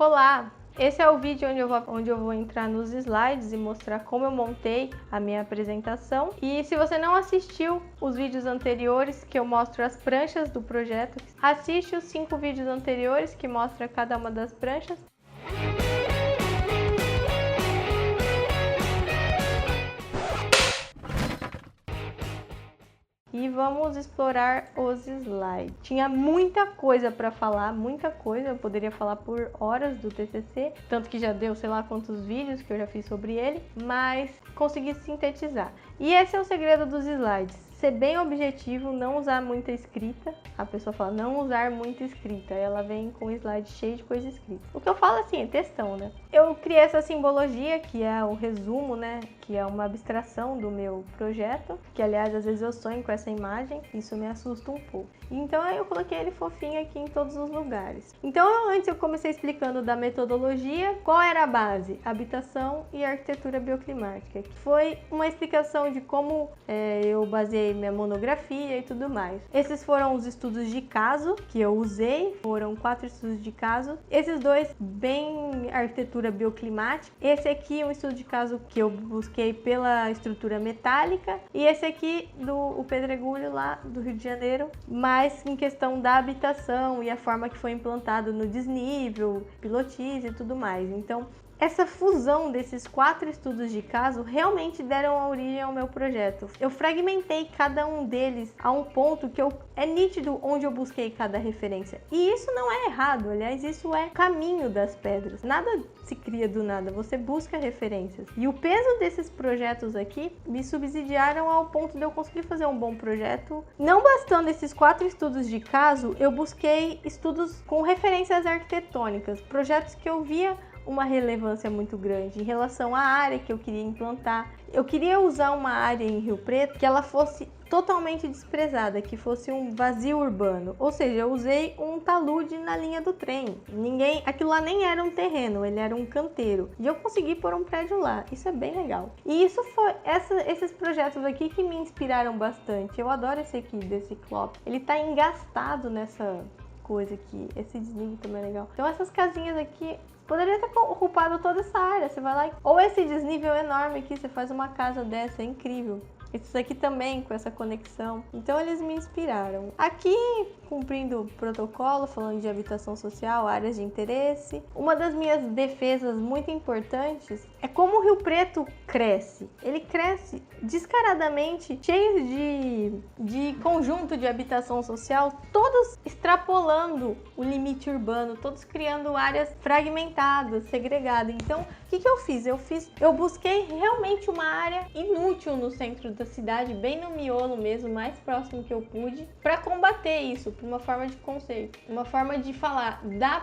Olá! Esse é o vídeo onde eu vou entrar nos slides e mostrar como eu montei a minha apresentação. E se você não assistiu os vídeos anteriores, que eu mostro as pranchas do projeto, assiste os 5 vídeos anteriores que mostra cada uma das pranchas. E vamos explorar os slides. Tinha muita coisa para falar, muita coisa. Eu poderia falar por horas do TCC, tanto que já deu sei lá quantos vídeos que eu já fiz sobre ele, mas consegui sintetizar. E esse é o segredo dos slides. Ser bem objetivo, não usar muita escrita. A pessoa fala, não usar muita escrita. Ela vem com um slide cheio de coisa escrita. O que eu falo assim, é textão, né? Eu criei essa simbologia, que é o resumo, né? Que é uma abstração do meu projeto. Que, aliás, às vezes eu sonho com essa imagem. Isso me assusta um pouco. Então, aí eu coloquei ele fofinho aqui em todos os lugares. Então, antes eu comecei explicando da metodologia. Qual era a base? Habitação e arquitetura bioclimática. Que foi uma explicação de como eu baseei minha monografia e tudo mais. Esses foram os estudos de caso que eu usei, foram 4 estudos de caso. Esses dois bem arquitetura bioclimática. Esse aqui um estudo de caso que eu busquei pela estrutura metálica e esse aqui do Pedregulho lá do Rio de Janeiro, mais em questão da habitação e a forma que foi implantado no desnível, pilotis e tudo mais. Então, essa fusão desses 4 estudos de caso realmente deram origem ao meu projeto. Eu fragmentei cada um deles a um ponto que é nítido onde eu busquei cada referência. E isso não é errado, aliás, isso é caminho das pedras. Nada se cria do nada, você busca referências. E o peso desses projetos aqui me subsidiaram ao ponto de eu conseguir fazer um bom projeto. Não bastando esses 4 estudos de caso, eu busquei estudos com referências arquitetônicas, projetos que eu via uma relevância muito grande em relação à área que eu queria implantar. Eu queria usar uma área em Rio Preto que ela fosse totalmente desprezada, que fosse um vazio urbano. Ou seja, eu usei um talude na linha do trem. Aquilo lá nem era um terreno, ele era um canteiro. E eu consegui pôr um prédio lá. Isso é bem legal. E isso foi esses projetos aqui que me inspiraram bastante. Eu adoro esse aqui, desse Ciclope. Ele tá engastado nessa coisa aqui. Esse desnível também é legal. Então essas casinhas aqui poderia ter ocupado toda essa área. Você vai lá ou esse desnível enorme aqui, você faz uma casa dessa, é incrível. Isso aqui também com essa conexão. Então eles me inspiraram. Aqui, cumprindo o protocolo, falando de habitação social, áreas de interesse. Uma das minhas defesas muito importantes é como o Rio Preto cresce. Ele cresce descaradamente, cheio de conjunto de habitação social, todos extrapolando o limite urbano, todos criando áreas fragmentadas, segregadas. Então, o que eu fiz? Eu busquei realmente uma área inútil no centro da cidade, bem no miolo mesmo, mais próximo que eu pude, para combater isso, por uma forma de conceito, uma forma de falar, dá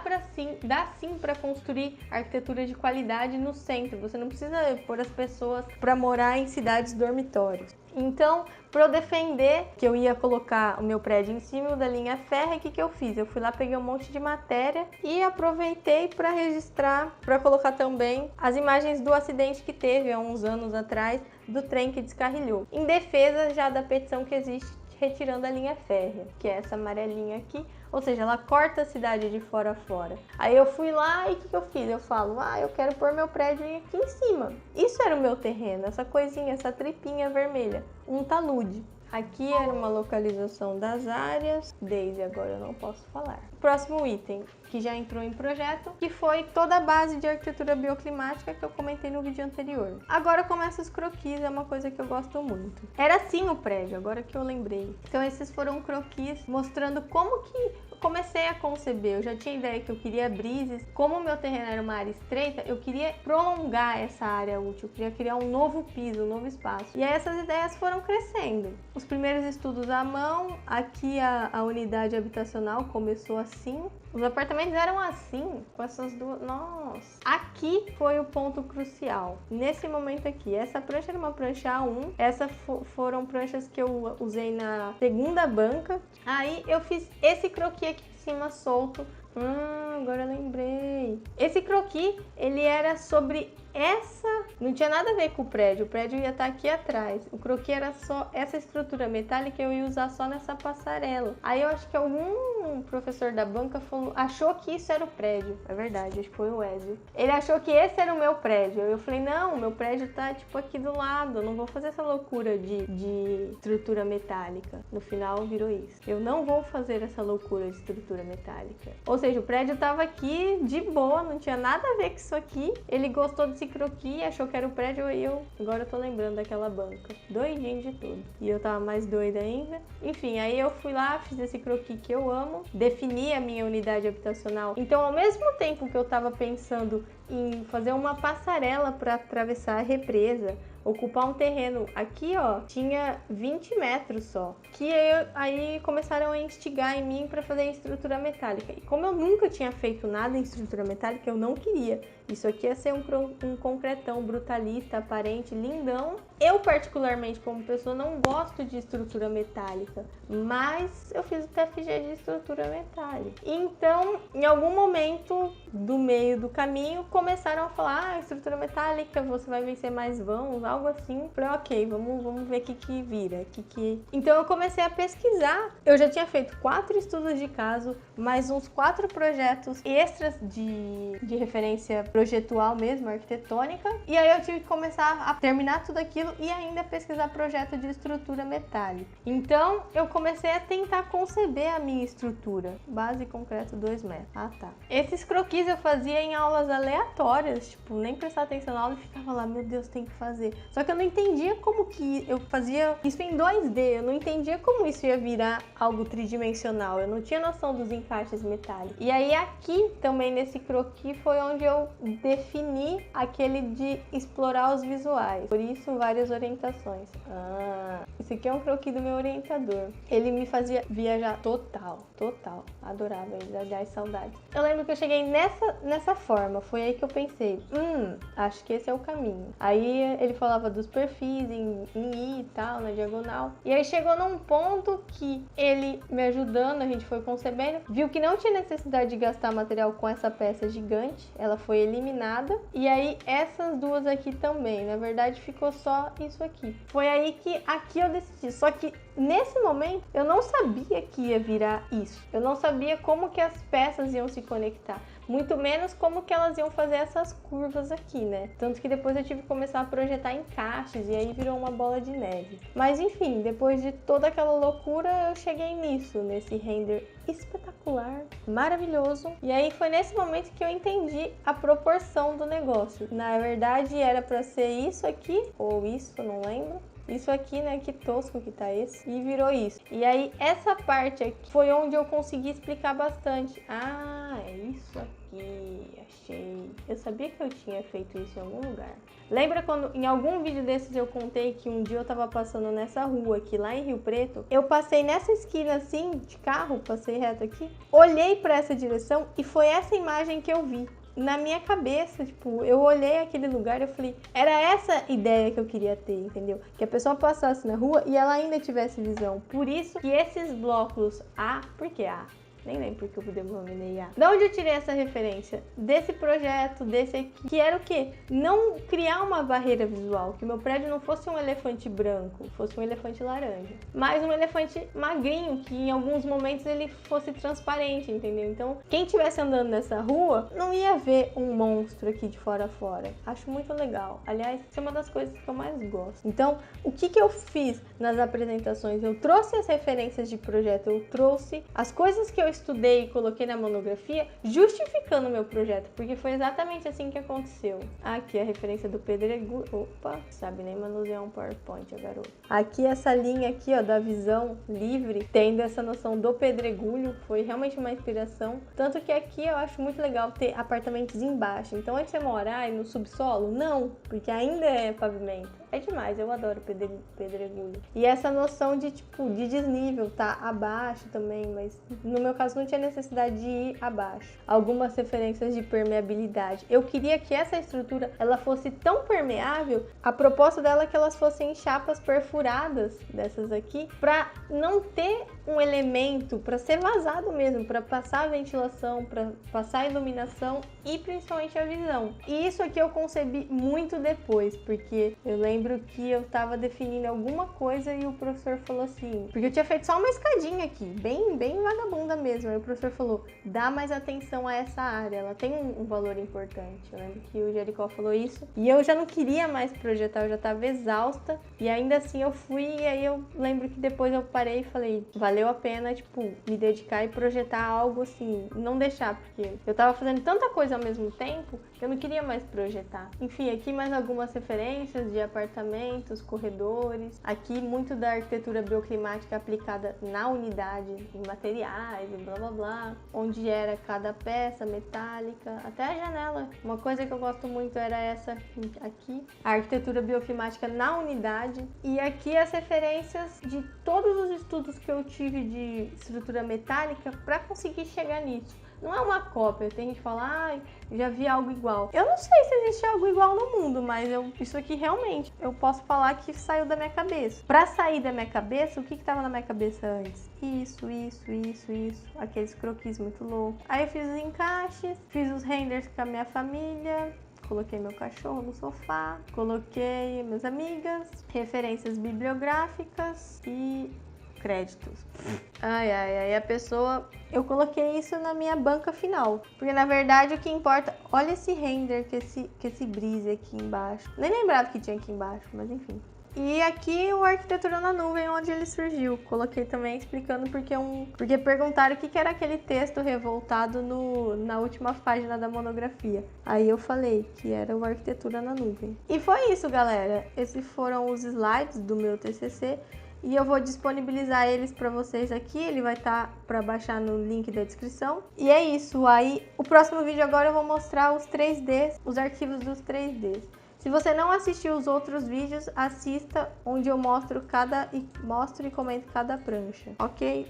sim para construir arquitetura de qualidade no centro. Você não precisa pôr as pessoas para morar em cidades dormitórios. Então, para eu defender que eu ia colocar o meu prédio em cima da linha férrea, o que eu fiz? Eu fui lá, peguei um monte de matéria e aproveitei para registrar, para colocar também as imagens do acidente que teve há uns anos atrás, do trem que descarrilhou. Em defesa já da petição que existe retirando a linha férrea, que é essa amarelinha aqui, ou seja, ela corta a cidade de fora a fora. Aí eu fui lá e o que eu fiz? Eu falo, eu quero pôr meu prédio aqui em cima. Isso era o meu terreno, essa coisinha, essa tripinha vermelha, um talude. Aqui era uma localização das áreas, desde agora eu não posso falar. Próximo item, que já entrou em projeto, que foi toda a base de arquitetura bioclimática que eu comentei no vídeo anterior. Agora começa os croquis, é uma coisa que eu gosto muito. Era assim o prédio, agora que eu lembrei. Então esses foram croquis mostrando como que eu comecei a conceber. Eu já tinha ideia que eu queria brises. Como o meu terreno era uma área estreita, eu queria prolongar essa área útil, eu queria criar um novo piso, um novo espaço. E aí essas ideias foram crescendo. Os primeiros estudos à mão, aqui a unidade habitacional começou assim. Os apartamentos eram assim, com essas duas... Nossa! Aqui foi o ponto crucial. Nesse momento aqui, essa prancha era uma prancha A1. Essas foram pranchas que eu usei na segunda banca. Aí eu fiz esse croquis aqui em cima solto. Agora eu lembrei. Esse croquis, ele era sobre essa não tinha nada a ver com o prédio ia estar aqui atrás. O croquis era só essa estrutura metálica, eu ia usar só nessa passarela. Aí eu acho que algum professor da banca achou que isso era o prédio. É verdade, acho que foi o Wesley. Ele achou que esse era o meu prédio. Eu falei, não, o meu prédio tá tipo aqui do lado, eu não vou fazer essa loucura de estrutura metálica. No final virou isso. Eu não vou fazer essa loucura de estrutura metálica. Ou seja, o prédio tava aqui de boa, não tinha nada a ver com isso aqui. Ele gostou desse croquis, achou que era o prédio e agora eu tô lembrando daquela banca. Doidinho de tudo. E eu tava mais doida ainda. Enfim, aí eu fui lá, fiz esse croquis que eu amo, defini a minha unidade habitacional. Então, ao mesmo tempo que eu tava pensando em fazer uma passarela para atravessar a represa, ocupar um terreno aqui, ó, tinha 20 metros só, que aí começaram a instigar em mim para fazer em estrutura metálica. E como eu nunca tinha feito nada em estrutura metálica, eu não queria. Isso aqui ia ser um concretão brutalista, aparente, lindão. Eu, particularmente, como pessoa, não gosto de estrutura metálica, mas eu fiz o TFG de estrutura metálica. Então, em algum momento do meio do caminho, começaram a falar, estrutura metálica, você vai vencer mais vãos, algo assim. Falei, ok, vamos ver o que vira. Então, eu comecei a pesquisar. Eu já tinha feito 4 estudos de caso, mais uns 4 projetos extras de referência projetual mesmo, arquitetônica. E aí eu tive que começar a terminar tudo aquilo e ainda pesquisar projeto de estrutura metálica. Então, eu comecei a tentar conceber a minha estrutura. Base concreto 2 metros. Ah, tá. Esses croquis eu fazia em aulas aleatórias, tipo, nem prestar atenção na aula e ficava lá, meu Deus, tem que fazer. Só que eu não entendia como que eu fazia isso em 2D, eu não entendia como isso ia virar algo tridimensional, eu não tinha noção dos encaixes metálicos. E aí aqui, também nesse croquis, foi onde eu defini aquele de explorar os visuais. Por isso, várias orientações. Esse aqui é um croquis do meu orientador. Ele me fazia viajar total. Adorava ele, aliás, saudade. Eu lembro que eu cheguei nessa forma, foi aí que eu pensei, acho que esse é o caminho. Aí ele falava dos perfis em I e tal, na diagonal. E aí chegou num ponto que ele me ajudando, a gente foi concebendo, viu que não tinha necessidade de gastar material com essa peça gigante, ela foi eliminada. E aí essas duas aqui também, na verdade ficou só isso aqui. Foi aí que aqui eu decidi, só que nesse momento eu não sabia que ia virar isso. Eu não sabia como que as peças iam se conectar. Muito menos como que elas iam fazer essas curvas aqui, né? Tanto que depois eu tive que começar a projetar encaixes e aí virou uma bola de neve. Mas enfim, depois de toda aquela loucura, eu cheguei nisso, nesse render espetacular, maravilhoso. E aí foi nesse momento que eu entendi a proporção do negócio. Na verdade, era para ser isso aqui, ou isso, não lembro. Isso aqui, né, que tosco que tá esse. E virou isso. E aí, essa parte aqui foi onde eu consegui explicar bastante. Ah, é isso aqui. Achei. Eu sabia que eu tinha feito isso em algum lugar. Lembra quando em algum vídeo desses eu contei que um dia eu tava passando nessa rua aqui, lá em Rio Preto? Eu passei nessa esquina assim, de carro, passei reto aqui. Olhei pra essa direção e foi essa imagem que eu vi. Na minha cabeça, tipo, eu olhei aquele lugar e eu falei, era essa ideia que eu queria ter, entendeu? Que a pessoa passasse na rua e ela ainda tivesse visão. Por isso que esses blocos A, por que A? Nem lembro porque eu denominei A. Da onde eu tirei essa referência? Desse projeto, desse aqui, que era o quê? Não criar uma barreira visual, que meu prédio não fosse um elefante branco, fosse um elefante laranja, mas um elefante magrinho, que em alguns momentos ele fosse transparente, entendeu? Então, quem estivesse andando nessa rua, não ia ver um monstro aqui de fora a fora. Acho muito legal. Aliás, isso é uma das coisas que eu mais gosto. Então, o que eu fiz nas apresentações? Eu trouxe as referências de projeto, eu trouxe as coisas que eu estudei e coloquei na monografia, justificando o meu projeto, porque foi exatamente assim que aconteceu. Aqui a referência do pedregulho. Opa, sabe nem manusear um PowerPoint, a garota. Aqui essa linha aqui, ó, da visão livre, tendo essa noção do pedregulho, foi realmente uma inspiração. Tanto que aqui eu acho muito legal ter apartamentos embaixo. Então, antes de você morar no subsolo, não, porque ainda é pavimento. É demais, eu adoro pedregulho. E essa noção de, tipo, de desnível, tá abaixo também, mas no meu caso caso, não tinha necessidade de ir abaixo. Algumas referências de permeabilidade. Eu queria que essa estrutura ela fosse tão permeável, a proposta dela é que elas fossem chapas perfuradas, dessas aqui, para não ter um elemento, para ser vazado mesmo, para passar a ventilação, para passar a iluminação e principalmente a visão. E isso aqui eu concebi muito depois, porque eu lembro que eu tava definindo alguma coisa e o professor falou assim, porque eu tinha feito só uma escadinha aqui, bem vagabunda mesmo. Aí o professor falou, dá mais atenção a essa área, ela tem um valor importante. Eu lembro que o Jericó falou isso e eu já não queria mais projetar, eu já tava exausta e ainda assim eu fui. E aí eu lembro que depois eu parei e falei, valeu a pena, tipo, me dedicar e projetar algo assim, não deixar, porque eu tava fazendo tanta coisa ao mesmo tempo que eu não queria mais projetar. Enfim, aqui mais algumas referências de apartamentos, corredores, aqui muito da arquitetura bioclimática aplicada na unidade, em materiais e blá blá blá, onde era cada peça metálica, até a janela. Uma coisa que eu gosto muito era essa aqui, a arquitetura bioclimática na unidade, e aqui as referências de todos os estudos que eu tive de estrutura metálica para conseguir chegar nisso. Não é uma cópia, tem gente que fala, já vi algo igual. Eu não sei se existe algo igual no mundo, mas isso aqui realmente, eu posso falar que saiu da minha cabeça. Pra sair da minha cabeça, o que tava na minha cabeça antes? Isso. Aqueles croquis muito loucos. Aí eu fiz os encaixes, fiz os renders com a minha família, coloquei meu cachorro no sofá, coloquei minhas amigas, referências bibliográficas e créditos. Ai, a pessoa... Eu coloquei isso na minha banca final. Porque, na verdade, o que importa... Olha esse render que esse brise aqui embaixo. Nem lembrava que tinha aqui embaixo, mas enfim. E aqui o Arquitetura na Nuvem, onde ele surgiu. Coloquei também explicando porque perguntaram o que era aquele texto revoltado na última página da monografia. Aí eu falei que era o Arquitetura na Nuvem. E foi isso, galera. Esses foram os slides do meu TCC. E eu vou disponibilizar eles para vocês aqui, ele vai estar para baixar no link da descrição. E é isso, aí o próximo vídeo agora eu vou mostrar os 3Ds, os arquivos dos 3Ds. Se você não assistiu os outros vídeos, assista onde eu mostro e comento cada prancha, ok?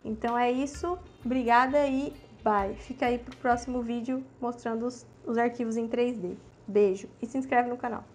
Então é isso, obrigada e bye. Fica aí pro próximo vídeo mostrando os arquivos em 3D. Beijo e se inscreve no canal.